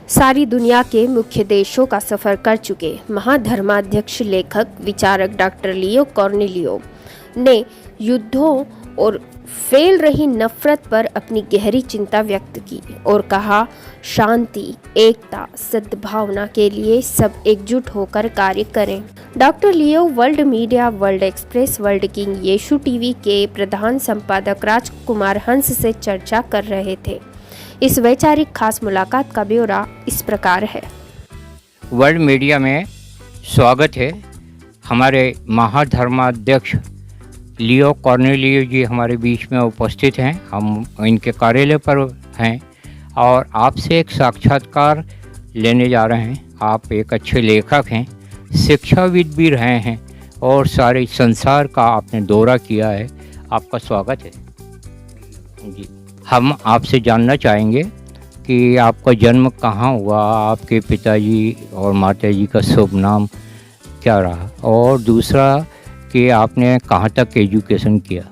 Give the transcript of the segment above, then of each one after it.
सारी दुनिया के मुख्य देशों का सफर कर चुके महाधर्माध्यक्ष, लेखक, विचारक डॉक्टर लियो कॉर्नेलियो ने युद्धों और फैल रही नफरत पर अपनी गहरी चिंता व्यक्त की और कहा, शांति, एकता, सद्भावना के लिए सब एकजुट होकर कार्य करें। Doctor Leo world media, world express, world king, यीशु टीवी के प्रधान संपादक राजकुमार हंस से चर्चा कर रहे थे। इस वैचारिक खास मुलाकात का ब्यौरा इस प्रकार है। वर्ल्ड मीडिया में स्वागत है। हमारे महाधर्माध्यक्ष लियो कॉर्नेलियो जी हमारे बीच में उपस्थित हैं। हम इनके कार्यालय पर हैं और आपसे एक साक्षात्कार लेने जा रहे हैं। आप एक अच्छे लेखक हैं, शिक्षाविद भी रहे हैं और सारे संसार का आपने दौरा किया है। आपका स्वागत है जी। हम आपसे जानना चाहेंगे कि आपका जन्म कहाँ हुआ, आपके पिताजी और माताजी का शुभ नाम क्या रहा, और दूसरा कि आपने कहाँ तक एजुकेशन किया।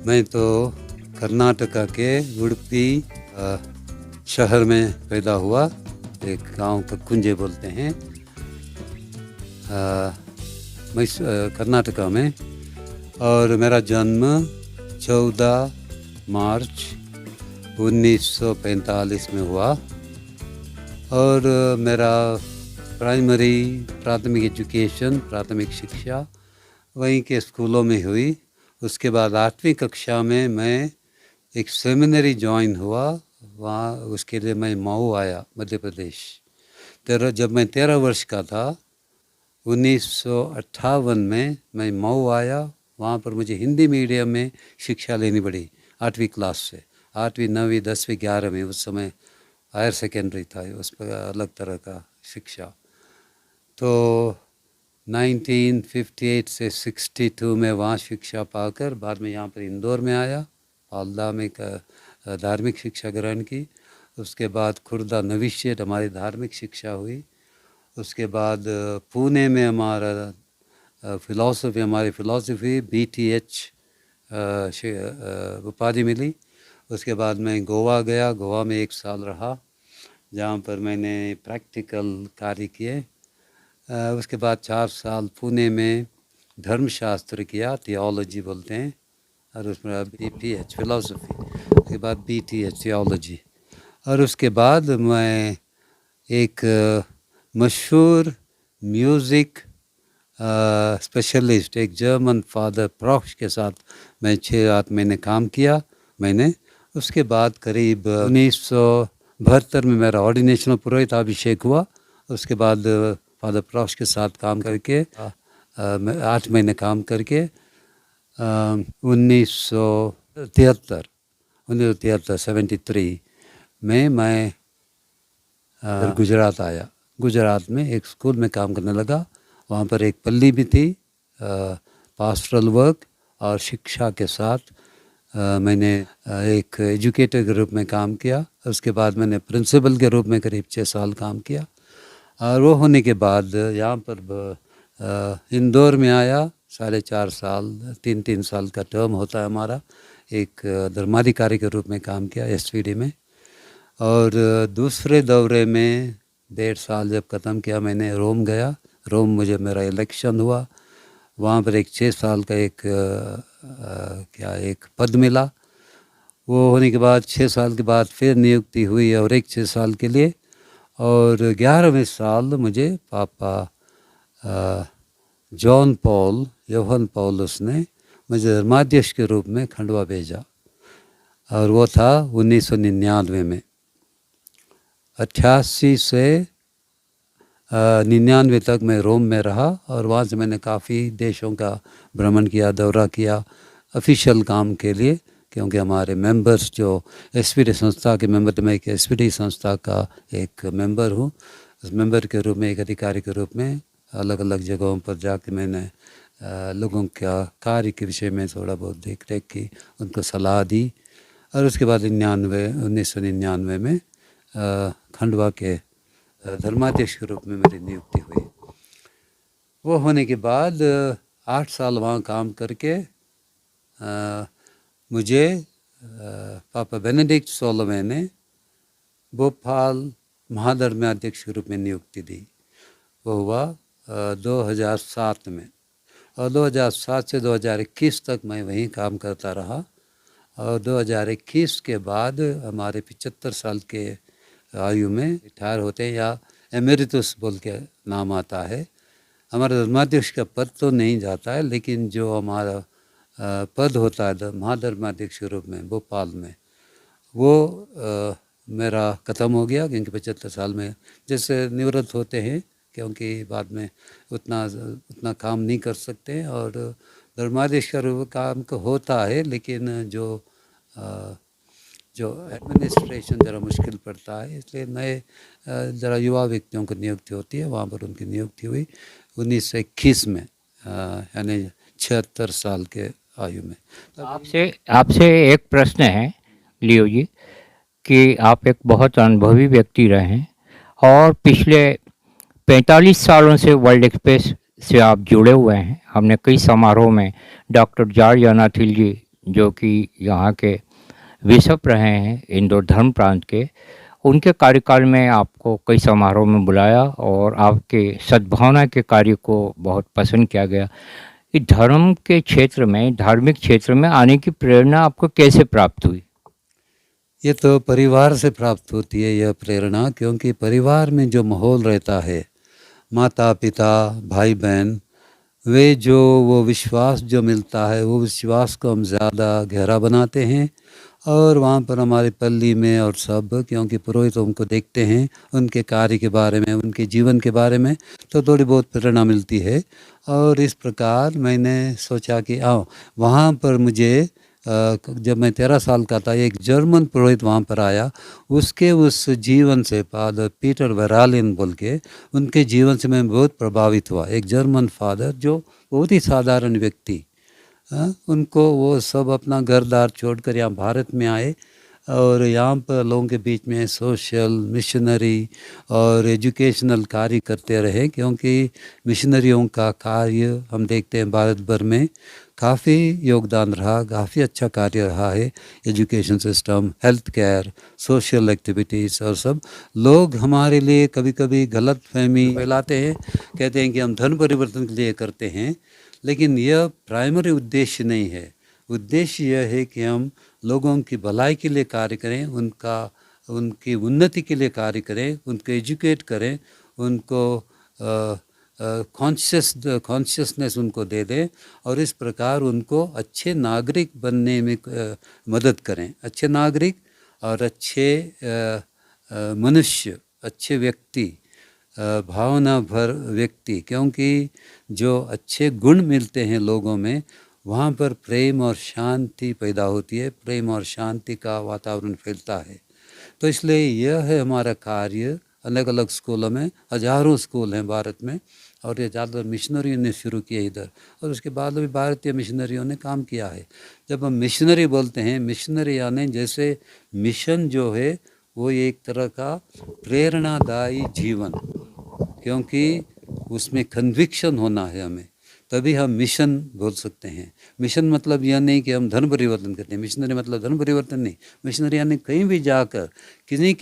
मैं तो कर्नाटका के उडुपी शहर में पैदा हुआ, एक गांव का कुंजे बोलते हैं, मैं कर्नाटका में। और मेरा जन्म 14 मार्च 1945 में हुआ और मेरा प्राथमिक एजुकेशन, प्राथमिक शिक्षा वहीं के स्कूलों में हुई। उसके बाद 8वीं कक्षा में मैं एक सेमिनरी ज्वाइन हुआ, वहाँ उसके लिए मैं मऊ आया, मध्य प्रदेश। जब मैं 13 वर्ष का था, 1958 में मैं मऊ आया। वहाँ पर मुझे हिंदी मीडियम में शिक्षा लेनी पड़ी 8वीं क्लास से। 8वीं, 9वीं, 10वीं, 11वीं उस समय हायर सेकेंडरी था, उस पर अलग तरह का शिक्षा। तो 1958 से 62 में वहाँ शिक्षा पाकर बाद में यहाँ पर इंदौर में आया, पालदा में धार्मिक शिक्षा ग्रहण की। उसके बाद खुर्दा नविश्चेट हमारी धार्मिक शिक्षा हुई। उसके बाद पुणे में हमारा हमारी फ़िलासफ़ी BTH उपाधि मिली। उसके बाद मैं गोवा गया, गोवा में 1 साल रहा, जहाँ पर मैंने प्रैक्टिकल कार्य किए। उसके बाद 4 साल पुणे में धर्मशास्त्र किया, थियोलॉजी बोलते हैं, और उसमें BPH फ़िलासफ़ी, उसके बाद BTH थियोलॉजी। और उसके बाद मैं एक मशहूर म्यूज़िक स्पेशलिस्ट, एक जर्मन फादर प्रॉक्श के साथ मैं 6-8 महीने काम किया मैंने। उसके बाद करीब 1972 में मेरा ऑर्डिनेशन पुरोहित अभिषेक हुआ। उसके बाद फादर प्रॉक्श के साथ काम करके 8 महीने काम करके 1973 में मैं गुजरात आया। गुजरात में एक स्कूल में काम करने लगा। वहाँ पर एक पल्ली भी थी, पास्टरल वर्क और शिक्षा के साथ मैंने एक एजुकेटर के रूप में काम किया। उसके बाद मैंने प्रिंसिपल के रूप में करीब 6 साल काम किया। और वो होने के बाद यहाँ पर इंदौर में आया, 4.5 साल, 3-3 साल का टर्म होता है हमारा। एक धर्माधिकारी के रूप में काम किया SVD में। और दूसरे दौरे में 1.5 साल जब ख़त्म किया, मैंने रोम गया। रोम मुझे मेरा इलेक्शन हुआ, वहाँ पर एक 6 साल का एक पद मिला। वो होने के बाद 6 साल के बाद फिर नियुक्ति हुई और एक 6 साल के लिए। और 11वें साल मुझे पापा जॉन पॉलस ने मुझे धर्माध्यक्ष के रूप में खंडवा भेजा, और वो था 1999 में। 88 से 99 तक मैं रोम में रहा और वहाँ से मैंने काफ़ी देशों का भ्रमण किया, दौरा किया ऑफिशियल काम के लिए, क्योंकि हमारे मेंबर्स जो SVD संस्था के मेंबर थे, मैं एक SVD संस्था का एक मेंबर हूँ। उस मेंबर के रूप में, एक अधिकारी के रूप में अलग अलग जगहों पर जाके मैंने लोगों का कार्य के विषय में थोड़ा बहुत देख रेख की, उनको सलाह दी। और उसके बाद 1999 में खंडवा के धर्माध्यक्ष के रूप में मेरी नियुक्ति हुई। वो होने के बाद 8 साल वहाँ काम करके मुझे पापा बेनेडिक्ट 16वें ने भोपाल महाधर्माध्यक्ष के रूप में नियुक्ति दी। वो हुआ 2007 में, और 2007 से 2021 तक मैं वहीं काम करता रहा। और 2021 के बाद हमारे 75 साल के आयु में रिटायर होते हैं, या एमेरिटस बोल के नाम आता है। हमारा धर्माध्यक्ष का पद तो नहीं जाता है, लेकिन जो हमारा पद होता है महाधर्माध्यक्ष के रूप में भोपाल में, वो मेरा ख़त्म हो गया, क्योंकि 75 साल में जैसे निवृत्त होते हैं, क्योंकि बाद में उतना काम नहीं कर सकते। और धर्माध्यक्ष का काम तो होता है, लेकिन जो एडमिनिस्ट्रेशन ज़रा मुश्किल पड़ता है, इसलिए नए ज़रा युवा व्यक्तियों को नियुक्ति होती है। वहाँ पर उनकी नियुक्ति हुई 1921 में, यानी 76 साल के आयु में। आपसे एक प्रश्न है लियो जी, कि आप एक बहुत अनुभवी व्यक्ति रहे हैं और पिछले 45 सालों से वर्ल्ड एक्सप्रेस से आप जुड़े हुए हैं। हमने कई समारोह में डॉक्टर जॉर्ज अनाथिल जी, जो कि यहाँ के बिशप रहे हैं इंदौर धर्म प्रांत के, उनके कार्यकाल में आपको कई समारोह में बुलाया और आपके सद्भावना के कार्य को बहुत पसंद किया गया। इस धर्म के क्षेत्र में, धार्मिक क्षेत्र में आने की प्रेरणा आपको कैसे प्राप्त हुई? ये तो परिवार से प्राप्त होती है यह प्रेरणा, क्योंकि परिवार में जो माहौल रहता है, माता पिता भाई बहन, वे जो वो विश्वास जो मिलता है, वो विश्वास को हम ज़्यादा गहरा बनाते हैं। और वहाँ पर हमारे पल्ली में और सब, क्योंकि पुरोहित उनको देखते हैं, उनके कार्य के बारे में, उनके जीवन के बारे में, तो थोड़ी बहुत प्रेरणा मिलती है। और इस प्रकार मैंने सोचा कि आओ वहाँ पर मुझे जब मैं 13 साल का था, एक जर्मन पुरोहित वहाँ पर आया। उसके उस जीवन से, फादर पीटर वेरालिन बोल के, उनके जीवन से मैं बहुत प्रभावित हुआ। एक जर्मन फादर जो बहुत ही साधारण व्यक्ति, उनको वो सब अपना घर दार छोड़कर यहाँ भारत में आए और यहाँ पर लोगों के बीच में सोशल, मिशनरी और एजुकेशनल कार्य करते रहे। क्योंकि मिशनरियों का कार्य हम देखते हैं भारत भर में काफ़ी योगदान रहा, काफ़ी अच्छा कार्य रहा है। Education system, health care, social activities, और सब लोग हमारे लिए कभी कभी गलत फहमी फैलाते हैं, कहते हैं कि हम धर्म परिवर्तन के लिए करते हैं, लेकिन यह प्राइमरी उद्देश्य नहीं है। उद्देश्य यह है कि हम लोगों की भलाई के लिए कार्य करें, उनकी उन्नति के लिए कार्य करें, उनको एजुकेट करें, उनको कॉन्शियसनेस उनको दे दें, और इस प्रकार उनको अच्छे नागरिक बनने में मदद करें। अच्छे नागरिक और अच्छे मनुष्य, अच्छे व्यक्ति, भावना भर व्यक्ति, क्योंकि जो अच्छे गुण मिलते हैं लोगों में, वहाँ पर प्रेम और शांति पैदा होती है, प्रेम और शांति का वातावरण फैलता है। तो इसलिए यह है हमारा कार्य। अलग अलग स्कूलों में, हजारों स्कूल हैं भारत में, और ये ज़्यादातर मिशनरियों ने शुरू किए इधर, और उसके बाद भी भारतीय मिशनरियों ने काम किया है। जब हम मिशनरी बोलते हैं, मिशनरी यानी जैसे मिशन जो है वो एक तरह का प्रेरणादायी जीवन, क्योंकि उसमें कन्विक्शन होना है हमें, तभी हम मिशन बोल सकते हैं। मिशन मतलब यह नहीं कि हम धर्म परिवर्तन करते हैं, मिशनरी मतलब धर्म परिवर्तन नहीं। मिशनरी यानी कहीं भी जाकर किसी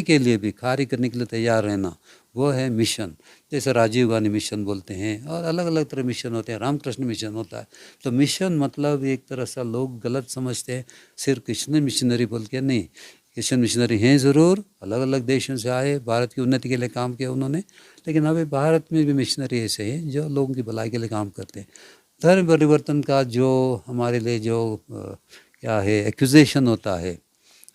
के लिए भी कार्य करने के लिए तैयार रहना, वो है मिशन। जैसे राजीव गांधी मिशन बोलते हैं, और अलग अलग तरह मिशन होते हैं, रामकृष्ण मिशन होता है। तो मिशन मतलब एक तरह से लोग गलत समझते हैं, सिर्फ कृष्ण मिशनरी बोल के नहीं। क्रिश्चियन मिशनरी हैं ज़रूर, अलग अलग देशों से आए, भारत की उन्नति के लिए काम किया उन्होंने, लेकिन अभी भारत में भी मिशनरी ऐसे हैं जो लोगों की भलाई के लिए काम करते हैं। धर्म परिवर्तन का जो हमारे लिए जो क्या है एक्यूजेशन होता है,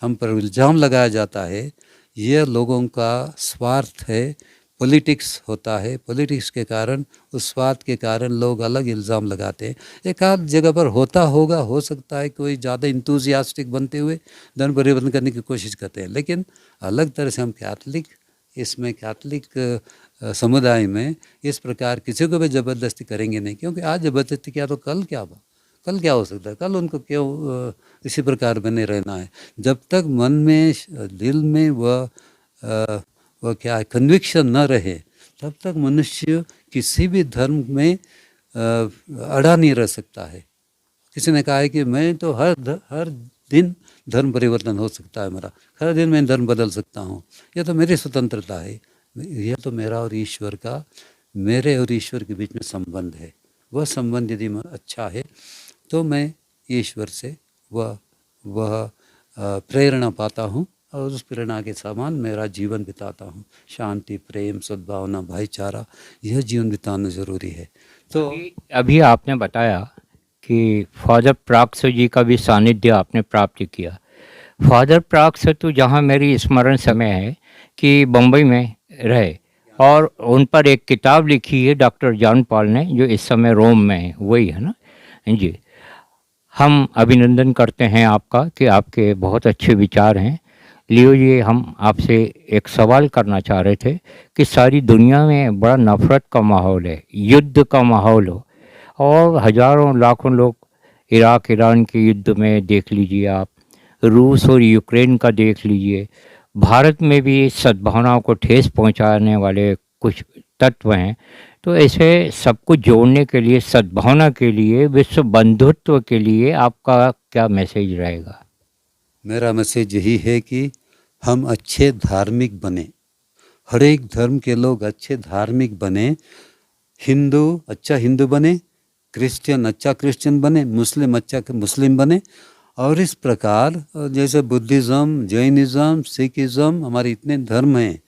हम पर इल्ज़ाम लगाया जाता है, यह लोगों का स्वार्थ है, पॉलिटिक्स होता है। पॉलिटिक्स के कारण, उस स्वार्थ के कारण लोग अलग इल्ज़ाम लगाते हैं। एक आध जगह पर होता होगा, हो सकता है कोई ज़्यादा इंतुजियास्टिक बनते हुए धर्म परिवर्तन करने की कोशिश करते हैं, लेकिन अलग तरह से हम कैथलिक समुदाय में इस प्रकार किसी को भी ज़बरदस्ती करेंगे नहीं, क्योंकि आज ज़बरदस्ती किया तो कल क्या हो सकता है, कल उनको क्यों इसी प्रकार बने रहना है। जब तक मन में, दिल में वह क्या है कन्विक्शन न रहे, तब तक मनुष्य किसी भी धर्म में अड़ा नहीं रह सकता है। किसी ने कहा है कि मैं तो हर दिन धर्म परिवर्तन हो सकता है मेरा, हर दिन मैं धर्म बदल सकता हूँ। यह तो मेरी स्वतंत्रता है, यह तो मेरा और ईश्वर का, मेरे और ईश्वर के बीच में संबंध है। वह संबंध यदि अच्छा है तो मैं ईश्वर से वह प्रेरणा पाता हूँ और उस प्रेरणा के समान मेरा जीवन बिताता हूँ। शांति, प्रेम, सद्भावना, भाईचारा, यह जीवन बिताना ज़रूरी है। तो अभी आपने बताया कि फादर प्राक्स जी का भी सानिध्य आपने प्राप्त किया। फादर प्राक्स तो जहाँ मेरी स्मरण समय है कि बम्बई में रहे और उन पर एक किताब लिखी है डॉक्टर जॉन पॉल ने, जो इस समय रोम में है, वही है ना जी। हम अभिनंदन करते हैं आपका कि आपके बहुत अच्छे विचार हैं। लियो जी, हम आपसे एक सवाल करना चाह रहे थे कि सारी दुनिया में बड़ा नफ़रत का माहौल है, युद्ध का माहौल हो, और हज़ारों लाखों लोग इराक ईरान के युद्ध में देख लीजिए आप, रूस और यूक्रेन का देख लीजिए, भारत में भी सद्भावनाओं को ठेस पहुंचाने वाले कुछ तत्व हैं। तो ऐसे सबको जोड़ने के लिए, सद्भावना के लिए, विश्व बंधुत्व के लिए आपका क्या मैसेज रहेगा? मेरा मैसेज यही है कि हम अच्छे धार्मिक बने, हर एक धर्म के लोग अच्छे धार्मिक बने। हिंदू अच्छा हिंदू बने, क्रिश्चियन अच्छा क्रिश्चियन बने, मुस्लिम अच्छा मुस्लिम बने। और इस प्रकार जैसे बुद्धिज़्म, जैनिज़्म, सिखिज़्म, हमारे इतने धर्म हैं,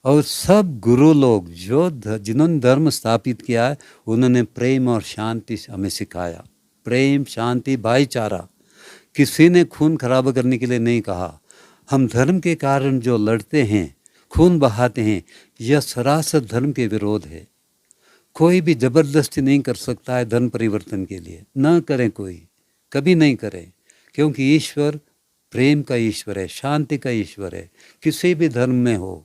और सब गुरु लोग जिन्होंने धर्म स्थापित किया है, उन्होंने प्रेम और शांति हमें सिखाया। प्रेम, शांति, भाईचारा, किसी ने खून खराबा करने के लिए नहीं कहा। हम धर्म के कारण जो लड़ते हैं, खून बहाते हैं, यह सरासर धर्म के विरोध है। कोई भी जबरदस्ती नहीं कर सकता है धर्म परिवर्तन के लिए, न करें, कोई कभी नहीं करें, क्योंकि ईश्वर प्रेम का ईश्वर है, शांति का ईश्वर है, किसी भी धर्म में हो।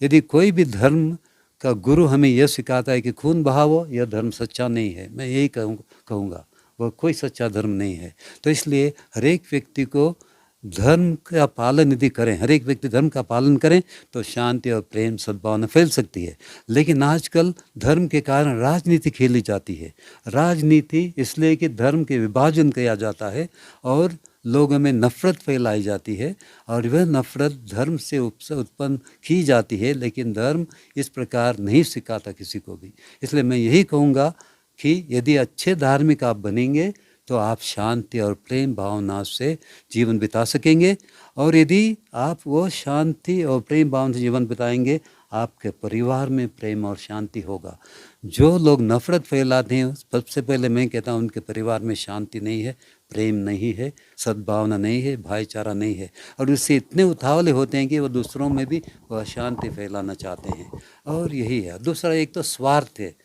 यदि कोई भी धर्म का गुरु हमें यह सिखाता है कि खून बहाओ, यह धर्म सच्चा नहीं है। मैं यही कहूँगा, वह कोई सच्चा धर्म नहीं है। तो इसलिए हर एक व्यक्ति को धर्म का पालन यदि करें, हर एक व्यक्ति धर्म का पालन करें, तो शांति और प्रेम, सद्भावना फैल सकती है। लेकिन आजकल धर्म के कारण राजनीति खेली जाती है। राजनीति इसलिए कि धर्म के विभाजन किया जाता है और लोगों में नफ़रत फैलाई जाती है, और वह नफ़रत धर्म से उत्पन्न की जाती है, लेकिन धर्म इस प्रकार नहीं सिखाता किसी को भी। इसलिए मैं यही कहूँगा कि यदि अच्छे धार्मिक आप बनेंगे तो आप शांति और प्रेम भावना से जीवन बिता सकेंगे, और यदि आप वो शांति और प्रेम भावना से जीवन बिताएंगे, आपके परिवार में प्रेम और शांति होगा। जो लोग नफ़रत फैलाते हैं, सबसे पहले मैं कहता हूँ उनके परिवार में शांति नहीं है, प्रेम नहीं है, सद्भावना नहीं है, भाईचारा नहीं है, और उससे इतने उतावले होते हैं कि वो दूसरों में भी वह अशांति फैलाना चाहते हैं। और यही है। दूसरा, एक तो स्वार्थ है,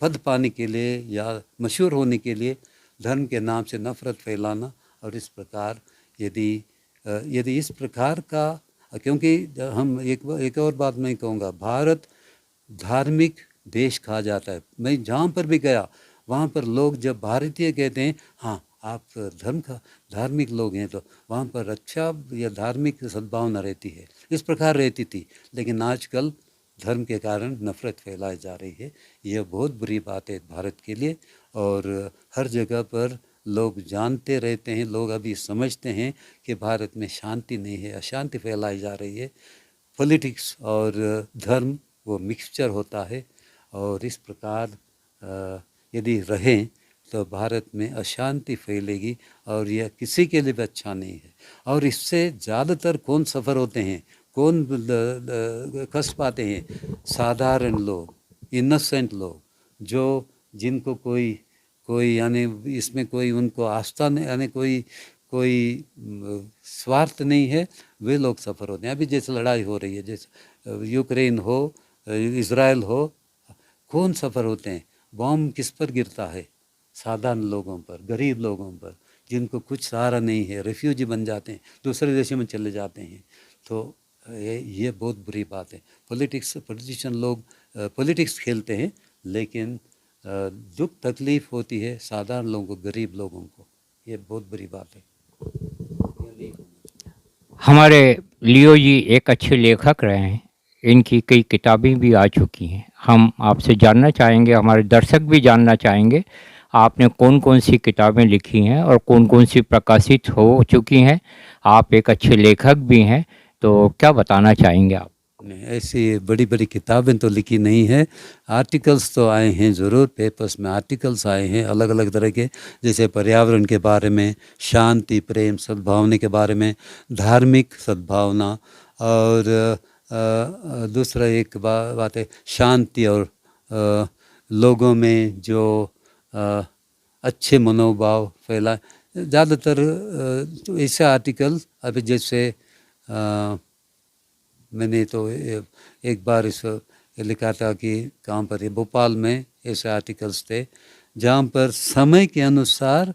पद पाने के लिए या मशहूर होने के लिए धर्म के नाम से नफ़रत फैलाना। और इस प्रकार यदि इस प्रकार का, क्योंकि हम एक और बात मैं कहूँगा, भारत धार्मिक देश कहा जाता है। मैं जहाँ पर भी गया वहाँ पर लोग जब भारतीय कहते हैं, हाँ आप धार्मिक लोग हैं, तो वहाँ पर अच्छा या धार्मिक सद्भावना रहती है। इस प्रकार रहती थी, लेकिन आजकल धर्म के कारण नफ़रत फैलाई जा रही है। यह बहुत बुरी बात है भारत के लिए, और हर जगह पर लोग जानते रहते हैं, लोग अभी समझते हैं कि भारत में शांति नहीं है, अशांति फैलाई जा रही है। पॉलिटिक्स और धर्म वो मिक्सचर होता है, और इस प्रकार यदि रहें तो भारत में अशांति फैलेगी, और यह किसी के लिए भी अच्छा नहीं है। और इससे ज़्यादातर कौन सफ़र होते हैं, कौन कष्ट पाते हैं? साधारण लोग, इनोसेंट लोग, जो जिनको कोई यानी इसमें कोई उनको आस्था नहीं, यानी कोई स्वार्थ नहीं है, वे लोग सफ़र होते हैं। अभी जैसे लड़ाई हो रही है, जैसे यूक्रेन हो, इज़राइल हो, कौन सफ़र होते हैं? बॉम्ब किस पर गिरता है? साधारण लोगों पर, गरीब लोगों पर, जिनको कुछ सहारा नहीं है, रेफ्यूजी बन जाते हैं, दूसरे देशों में चले जाते हैं। तो ये बहुत बुरी बात है। पॉलिटिशियन लोग पॉलिटिक्स खेलते हैं, लेकिन दुख तकलीफ़ होती है साधारण लोगों को, गरीब लोगों को। ये बहुत बुरी बात है। हमारे लियो जी एक अच्छे लेखक रहे हैं, इनकी कई किताबें भी आ चुकी हैं। हम आपसे जानना चाहेंगे, हमारे दर्शक भी जानना चाहेंगे, आपने कौन कौन सी किताबें लिखी हैं और कौन कौन सी प्रकाशित हो चुकी हैं। आप एक अच्छे लेखक भी हैं, तो क्या बताना चाहेंगे आप? नहीं, ऐसी बड़ी बड़ी किताबें तो लिखी नहीं है। आर्टिकल्स तो आए हैं ज़रूर, पेपर्स में आर्टिकल्स आए हैं अलग अलग तरह के, जैसे पर्यावरण के बारे में, शांति प्रेम सद्भावना के बारे में, धार्मिक सद्भावना, और दूसरा एक बात है शांति और लोगों में जो अच्छे मनोभाव फैला। ज़्यादातर तो ऐसे आर्टिकल अभी जैसे मैंने तो एक बार इस लिखा था कि कहाँ पर है, भोपाल में ऐसे आर्टिकल्स थे जहाँ पर समय के अनुसार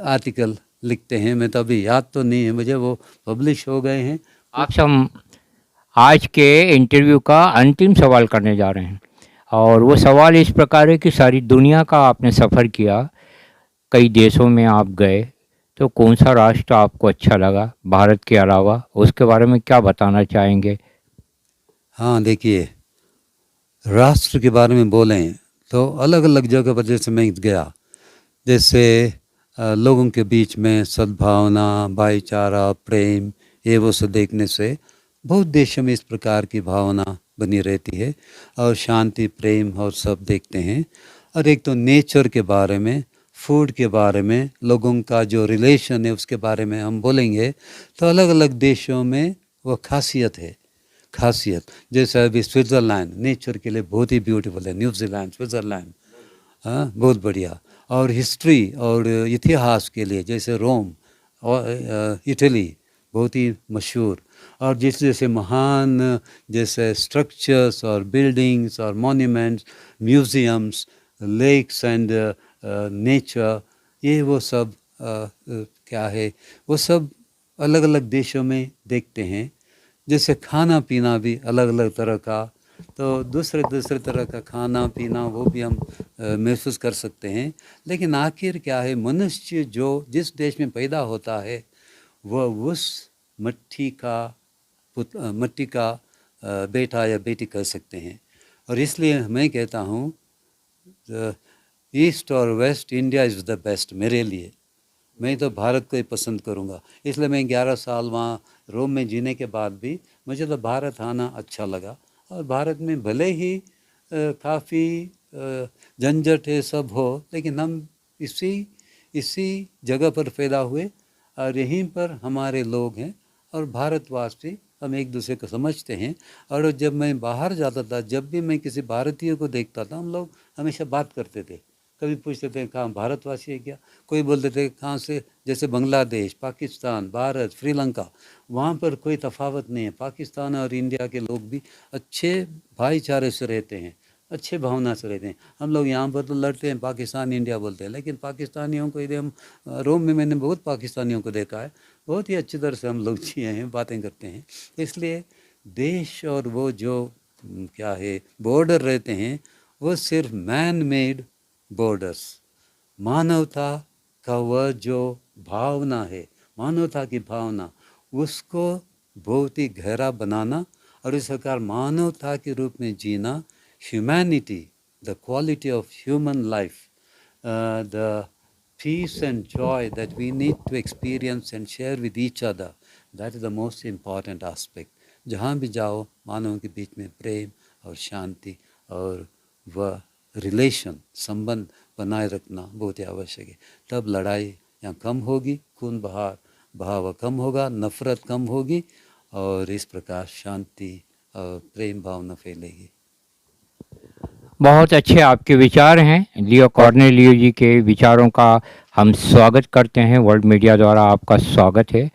आर्टिकल लिखते हैं। मैं तो अभी याद तो नहीं है मुझे, वो पब्लिश हो गए हैं। आपसे हम आज के इंटरव्यू का अंतिम सवाल करने जा रहे हैं, और वो सवाल इस प्रकार है कि सारी दुनिया का आपने सफ़र किया, कई देशों में आप गए, तो कौन सा राष्ट्र आपको अच्छा लगा भारत के अलावा, उसके बारे में क्या बताना चाहेंगे? हाँ देखिए, राष्ट्र के बारे में बोलें तो अलग अलग जगह पर जैसे मैं गया, जैसे लोगों के बीच में सद्भावना, भाईचारा, प्रेम, ये वो सब देखने से बहुत देशों में इस प्रकार की भावना बनी रहती है, और शांति प्रेम और सब देखते हैं। और एक तो नेचर के बारे में, फूड के बारे में, लोगों का जो रिलेशन है उसके बारे में हम बोलेंगे तो अलग अलग देशों में वो खासियत है। जैसे अभी स्विट्ज़रलैंड नेचर के लिए बहुत ही ब्यूटीफुल है, न्यूजीलैंड, स्विट्ज़रलैंड, हाँ बहुत बढ़िया। और हिस्ट्री और इतिहास के लिए जैसे रोम और इटली बहुत ही मशहूर। और जैसे जैसे महान जैसे स्ट्रक्चर्स और बिल्डिंग्स और monuments, museums, lakes and nature, ये वो सब क्या है, वो सब अलग अलग देशों में देखते हैं। जैसे खाना पीना भी अलग अलग तरह का, तो दूसरे दूसरे तरह का खाना पीना वो भी हम महसूस कर सकते हैं। लेकिन आखिर क्या है, मनुष्य जो जिस देश में पैदा होता है वह उस मट्टी का बेटा या बेटी कह सकते हैं। और इसलिए मैं कहता हूँ ईस्ट और west, India is the best मेरे लिए। मैं तो भारत को ही पसंद करूँगा, इसलिए मैं 11 साल वहाँ रोम में जीने के बाद भी मुझे तो भारत आना अच्छा लगा। और भारत में भले ही काफ़ी झंझट है सब हो, लेकिन हम इसी जगह पर पैदा हुए और यहीं पर हमारे लोग हैं, और भारतवासी हम एक दूसरे को समझते हैं। और जब मैं बाहर जाता था, जब भी मैं किसी भारतीय को देखता था, हम लोग हमेशा बात करते थे। कभी पूछते थे कहाँ भारतवासी है क्या, कोई बोलते थे कहाँ से, जैसे बांग्लादेश, पाकिस्तान, भारत, श्रीलंका, वहाँ पर कोई तफावत नहीं है। पाकिस्तान और इंडिया के लोग भी अच्छे भाईचारे से रहते हैं, अच्छे भावना से रहते हैं। हम लोग यहाँ पर तो लड़ते हैं, पाकिस्तान इंडिया बोलते हैं, लेकिन पाकिस्तानियों को यदि हम रोम में मैंने बहुत पाकिस्तानियों को देखा है, बहुत ही अच्छी तरह से हम लोग जिए हैं, बातें करते हैं। इसलिए देश और वो जो क्या है बॉर्डर रहते हैं, वो सिर्फ मैन मेड बॉर्डर्स, मानवता का वह जो भावना है, मानवता की भावना, उसको बहुत ही गहरा बनाना और इस प्रकार मानवता के रूप में जीना, humanity, the quality of human life, the peace and joy that we need to experience and share with each other, that is the most important aspect. जहाँ भी जाओ मानवों के बीच में प्रेम और शांति और वह रिलेशन, संबंध बनाए रखना बहुत ही आवश्यक है। तब लड़ाई यहाँ कम होगी, खून बहाव कम होगा, नफरत कम होगी, और इस प्रकार शांति और प्रेम भावना फैलेगी। बहुत अच्छे आपके विचार हैं। लियो कॉर्नेलियो जी के विचारों का हम स्वागत करते हैं, वर्ल्ड मीडिया द्वारा आपका स्वागत है।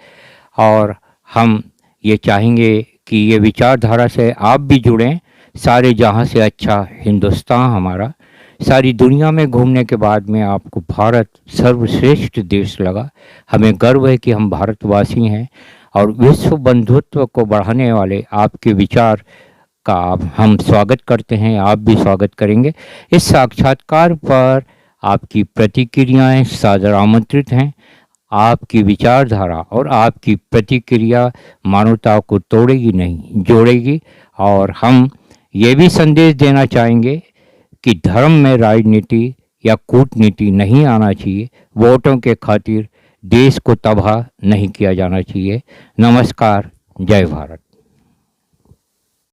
और हम ये चाहेंगे कि ये विचारधारा से आप भी जुड़ें। सारे जहां से अच्छा हिंदुस्तान हमारा, सारी दुनिया में घूमने के बाद में आपको भारत सर्वश्रेष्ठ देश लगा। हमें गर्व है कि हम भारतवासी हैं, और विश्व बंधुत्व को बढ़ाने वाले आपके विचार का हम स्वागत करते हैं, आप भी स्वागत करेंगे। इस साक्षात्कार पर आपकी प्रतिक्रियाएं सादर आमंत्रित हैं। आपकी विचारधारा और आपकी प्रतिक्रिया मानवता को तोड़ेगी नहीं, जोड़ेगी। और हम ये भी संदेश देना चाहेंगे कि धर्म में राजनीति या कूटनीति नहीं आना चाहिए। वोटों के खातिर देश को तबाह नहीं किया जाना चाहिए। नमस्कार, जय भारत।